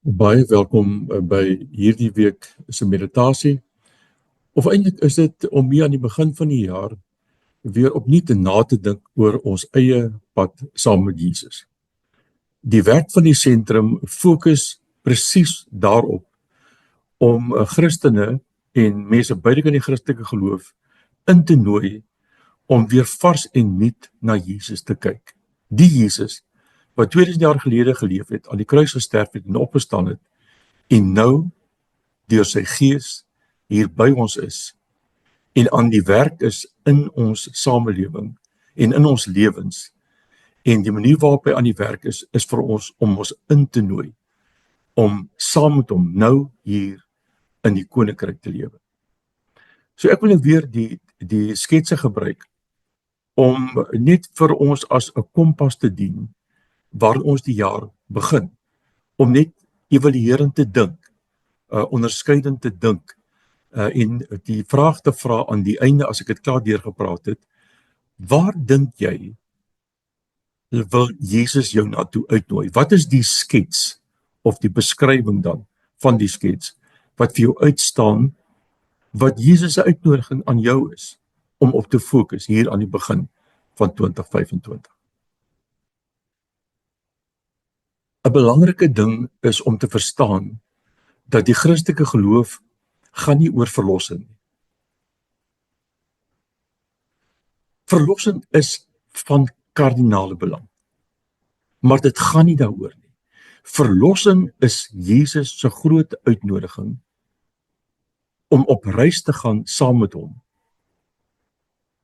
Baie welkom by hierdie week se meditasie. Of eintlik is dit om hier aan die begin van die jaar weer opnuut na te dink oor ons eie pad saam met Jesus. Die werk van die sentrum fokus presies daarop om Christene en mense buite die Christelike geloof in te nooi om weer vars en nuut na Jesus te kyk. Die Jesus wat 2000 jaar gelede geleef het, aan die kruis gesterf het en opgestaan het, en nou, deur sy gees, hier by ons is, en aan die werk is in ons samelewing, en in ons lewens, en die manier waarop hy aan die werk is vir ons, om ons in te nooi, om saam met hom nou hier in die koninkryk te lewe. So ek wil nou weer die sketse gebruik, om net vir ons as 'n kompas te dien, waar ons die jaar begin, om net evaluerend te dink, onderskeidend te dink, en die vraag te vra aan die einde, as ek het klaar deurgepraat het, waar dink jy, wil Jesus jou naartoe uitnooi? Wat is die skets, of die beskrywing dan, van die skets, wat vir jou uitstaan, wat Jesus se uitnodiging aan jou is, om op te fokus, hier aan die begin van 2025. 'n belangrike ding is om te verstaan dat die Christelike geloof gaan nie oor verlossing nie. Verlossing is van kardinale belang, maar dit gaan nie daaroor nie. Verlossing is Jesus se groot uitnodiging om op reis te gaan saam met hom,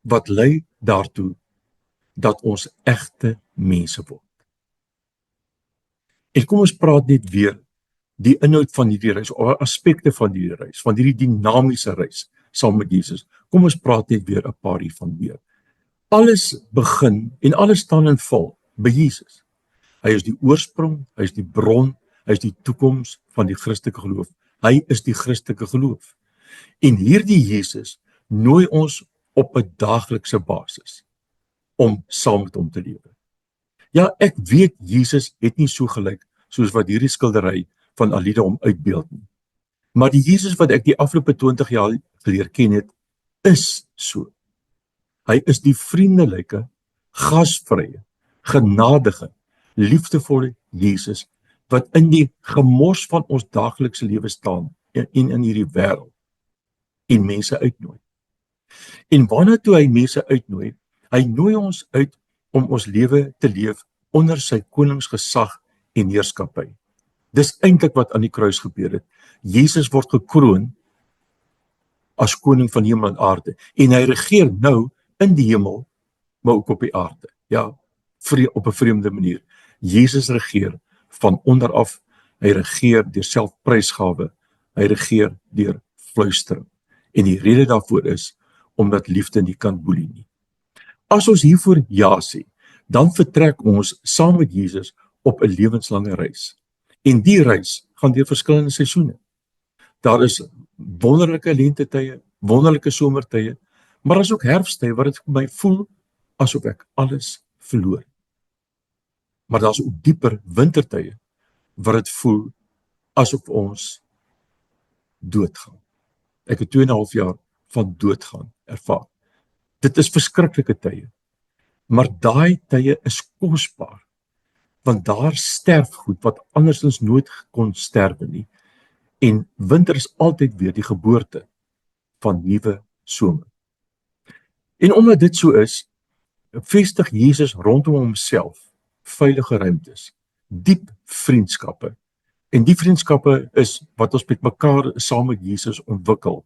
wat lei daartoe dat ons egte mense word. En kom ons praat net weer die inhoud van hierdie reis, of aspekte van hierdie reis, van hierdie dinamiese reis, saam met Jesus. Kom ons praat net weer 'n paar hiervan weer. Alles begin, en alles staan en val, by Jesus. Hy is die oorsprong, hy is die bron, hy is die toekoms van die Christelike geloof. Hy is die Christelike geloof. En hierdie Jesus nooi ons op 'n daaglikse basis, om saam met hom te lewe. Ja, ek weet Jesus het nie so gelyk soos wat hierdie skildery van Alida hom uitbeeld nie. Maar die Jesus wat ek die afgelope 20 jaar geleer ken het, is so. Hy is die vriendelike, gasvrye, genadige, liefdevolle Jesus wat in die gemors van ons daaglikse lewe staan en in hierdie wêreld en mense uitnooi. En waarna toe hy mense uitnooi, hy nooi ons uit om ons lewe te leef onder sy koningsgesag en heerskappy. Dis eintlik wat aan die kruis gebeur het. Jesus word gekroon as koning van hemel en aarde, en hy regeer nou in die hemel, maar ook op die aarde. Ja, op 'n vreemde manier. Jesus regeer van onder af, hy regeer deur selfprysgawe, hy regeer deur fluistering. En die rede daarvoor is, omdat liefde nie kan boelie nie. As ons hiervoor ja sê, dan vertrek ons saam met Jesus op 'n lewenslange reis. En die reis gaan deur verskillende seisoene. Daar is wonderlike lentetye, wonderlike somertye, maar daar is ook herfsttye wat dit vir my voel asof ek alles verloor. Maar daar is ook dieper wintertye wat dit voel asof ons doodgaan. Ek het 2,5 jaar van doodgaan ervaar. Dit is verskriklike tye, maar daai tye is kosbaar, want daar sterf goed wat andersins nooit kon sterwe nie, en winter is altyd weer die geboorte van nuwe somer. En omdat dit so is, vestig Jesus rondom homself veilige ruimtes, diep vriendskappe, en die vriendskappe is wat ons met mekaar saam met Jesus ontwikkel.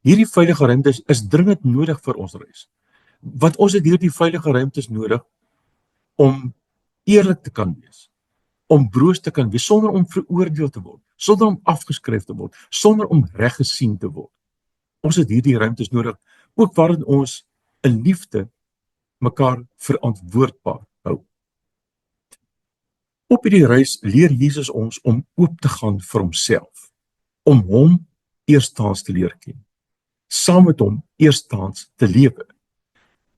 Hierdie veilige ruimtes is dringend nodig vir ons reis, want ons het hierdie veilige ruimtes nodig om eerlik te kan wees, om broos te kan wees, sonder om veroordeel te word, sonder om afgeskryf te word, sonder om reg gesien te word. Ons het hierdie ruimtes nodig, ook waarin ons in liefde mekaar verantwoordbaar hou. Op hierdie reis leer Jesus ons om oop te gaan vir homself, om hom eerstens te leer ken, saam met hom eerstens te lewe.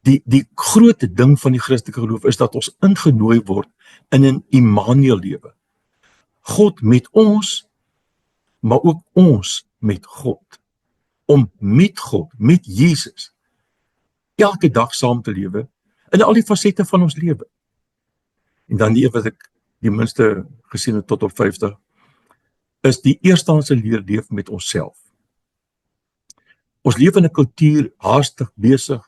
Die groot ding van die Christelike geloof is dat ons ingenooi word in 'n Immanuel lewe. God met ons, maar ook ons met God. Om met God, met Jesus, elke dag saam te lewe, in al die fasette van ons lewe. En dan die een wat ek die minste gesien het tot op 50, is die eerstehandse leef met onsself. Ons leef in 'n kultuur, haastig, besig,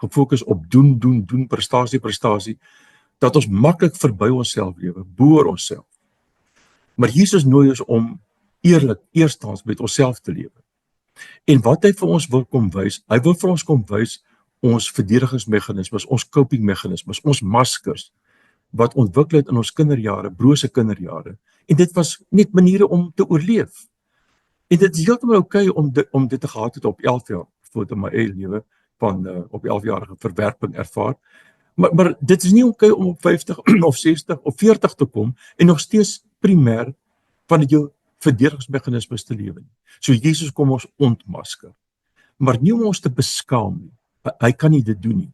gefokus op doen, prestasie, dat ons maklik verby onsself lewe, bo onsself. Maar Jesus nooi ons om eerlik, eerstens met onsself te lewe. En wat hy vir ons wil kom wys, hy wil vir ons kom wys ons verdedigingsmeganismes, ons coping meganismes, ons maskers, wat ontwikkel het in ons kinderjare, brose kinderjare. En dit was net maniere om te oorleef. En dit is heeltemal oukei om dit te gehad het op 11 jaar, voor in my eie lewe, van op 11-jarige verwerping ervaar. Maar dit is nie oukei om op 50 of 60 of 40 te kom en nog steeds primêr van jou verdedigingsmeganismes te lewe. So Jesus kom ons ontmasker. Maar nie om ons te beskaam nie. Hy kan nie dit doen nie.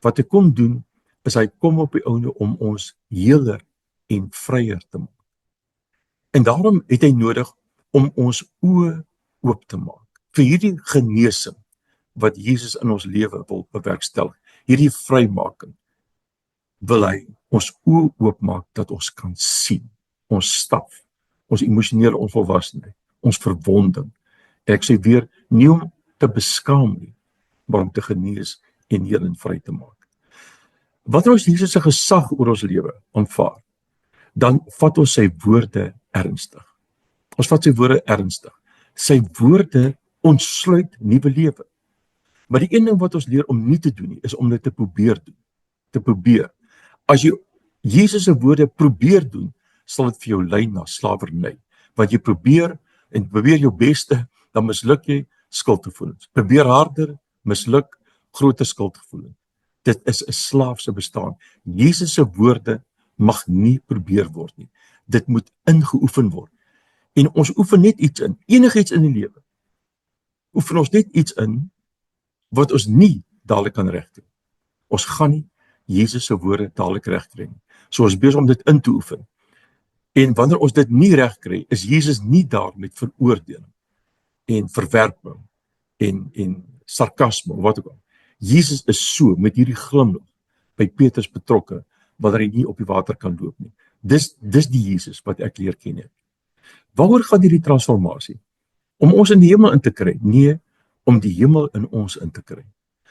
Wat hy kom doen, is hy kom op die ouene om ons heeler en vryer te maak. En daarom het hy nodig om ons oë oop te maak vir hierdie genesing wat Jesus in ons lewe wil bewerkstellig. Hierdie vrymaking wil hy ons oë oopmaak dat ons kan sien, ons staf, ons emosionele onvolwassenheid, ons verwonding. En ek sê weer, nie om te beskaam nie, maar om te genees en heel en vry te maak. Wanneer ons Jesus se gesag oor ons lewe aanvaar, dan vat ons sy woorde ernstig. Ons vat sy woorde ernstig. Sy woorde ontsluit nuwe lewe. Maar die een ding wat ons leer om nie te doen nie, is om dit te probeer doen. Te probeer. As jy Jesus se woorde probeer doen, sal dit vir jou lei na slawerny. Want jy probeer jou beste, dan misluk jy, skuldgevoelens. Probeer harder, misluk, groter skuldgevoelens. Dit is 'n slaafse bestaan. Jesus se woorde mag nie probeer word nie. Dit moet ingeoefen word. En ons oefen net iets in, enigiets in die lewe. Oefen ons net iets in, wat ons nie dadelik kan regkry. Ons gaan nie Jesus se woorde dadelik regkry nie. So ons is besig om dit in te oefen. En wanneer ons dit nie regkry, is Jesus nie daar met veroordeling en verwerping en sarkasme, of wat ook al. Jesus is so, met hierdie glimlag, by Petrus betrokke, wanneer hy nie op die water kan loop nie. Dis die Jesus wat ek leer ken het. Waaroor gaan hierdie transformasie? Om ons in die hemel in te kry? Nee, om die hemel in ons in te kry.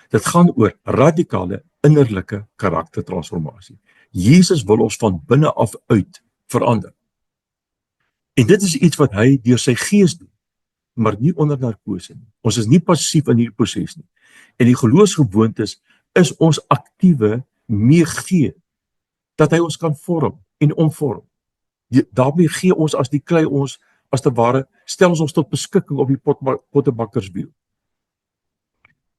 Dit gaan oor radikale, innerlike karaktertransformasie. Jesus wil ons van binne af uit verander. En dit is iets wat hy deur sy gees doen, maar nie onder narkose nie. Ons is nie passief in hierdie proses nie. En die geloofsgewoontes is ons aktiewe meegee, dat hy ons kan vorm en omvorm. Daarmee gee ons as die klei ons, as te ware, stel ons tot beskikking op die pottebakkerswiel.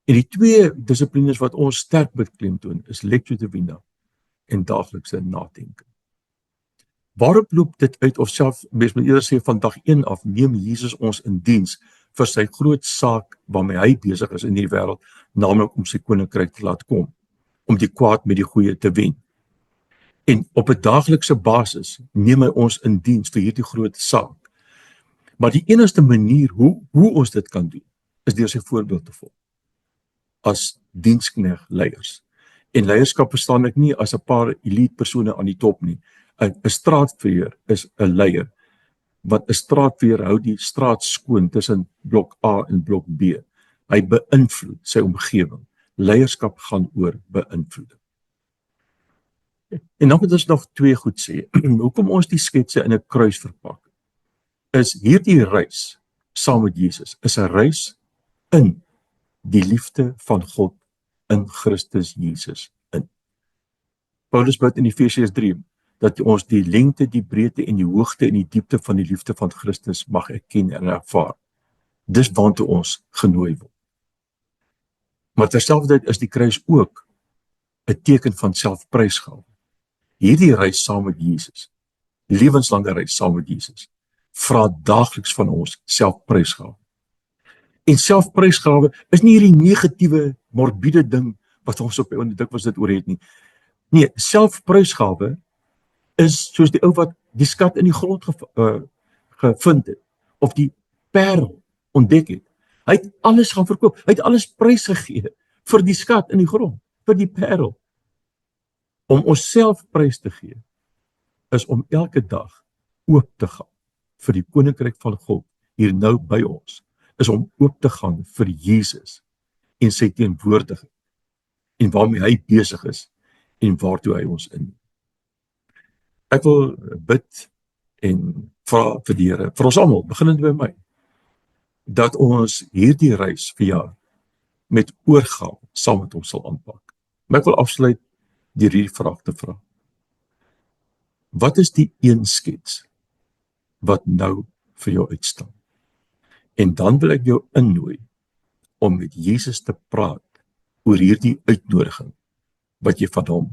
En die twee dissiplines wat ons sterk beklemtoon, is lectio divina en daaglikse nadenke. Waarop loop dit uit, of self, mens moet eerder sê, van dag 1 af, neem Jesus ons in diens vir sy groot saak waarmee hy besig is in die wêreld, naamlik om sy koninkryk te laat kom, om die kwaad met die goeie te wen. En op 'n daaglikse basis neem hy ons in diens vir hierdie groot saak. Maar die enigste manier hoe ons dit kan doen, is deur sy voorbeeld te volg. As dienskneg leiers. En leierskap verstaan ek nie as 'n paar elite persone aan die top nie. 'n straatveer is 'n leier. Want 'n straatveer hou die straat skoon tussen blok A en blok B. Hy beïnvloed sy omgewing. Leierskap gaan oor beïnvloeding. En dan moet ons nog twee goed sê. Hoekom ons die sketse in 'n kruis verpak, is hierdie reis saam met Jesus, is 'n reis in die liefde van God in Christus Jesus in. Paulus bid in Efesiërs 3, dat ons die lengte, die breedte en die hoogte en die diepte van die liefde van Christus mag erken en ervaar. Dis waartoe ons genooi word. Maar terselfdertyd is die kruis ook 'n teken van selfprysgawe. Hierdie reis saam met Jesus, lewenslange reis saam met Jesus, vra daagliks van ons selfprysgawe. En selfprysgawe is nie hierdie negatiewe, morbiede ding wat ons op die dikwels dit oor het nie. Nee, selfprysgawe is soos die ou wat die skat in die grond gevind het, of die parel ontdek het. Hy het alles gaan verkoop, hy het alles prysgegee vir die skat in die grond, vir die parel. Om onsself prys te gee, is om elke dag oop te gaan vir die koninkryk van God, hier nou by ons, is om oop te gaan vir Jesus en sy teenwoordigheid, en waarmee hy besig is, en waartoe hy ons in. Ek wil bid en vra vir die Here, vir ons almal, beginnend by my, dat ons hierdie reis vir jaar met oorgawe saam met ons sal aanpak. Maar ek wil afsluit deur hierdie vraag te vra. Wat is die een skets wat nou vir jou uitstaan? En dan wil ek jou innooi om met Jesus te praat oor hierdie uitnodiging wat jy van hom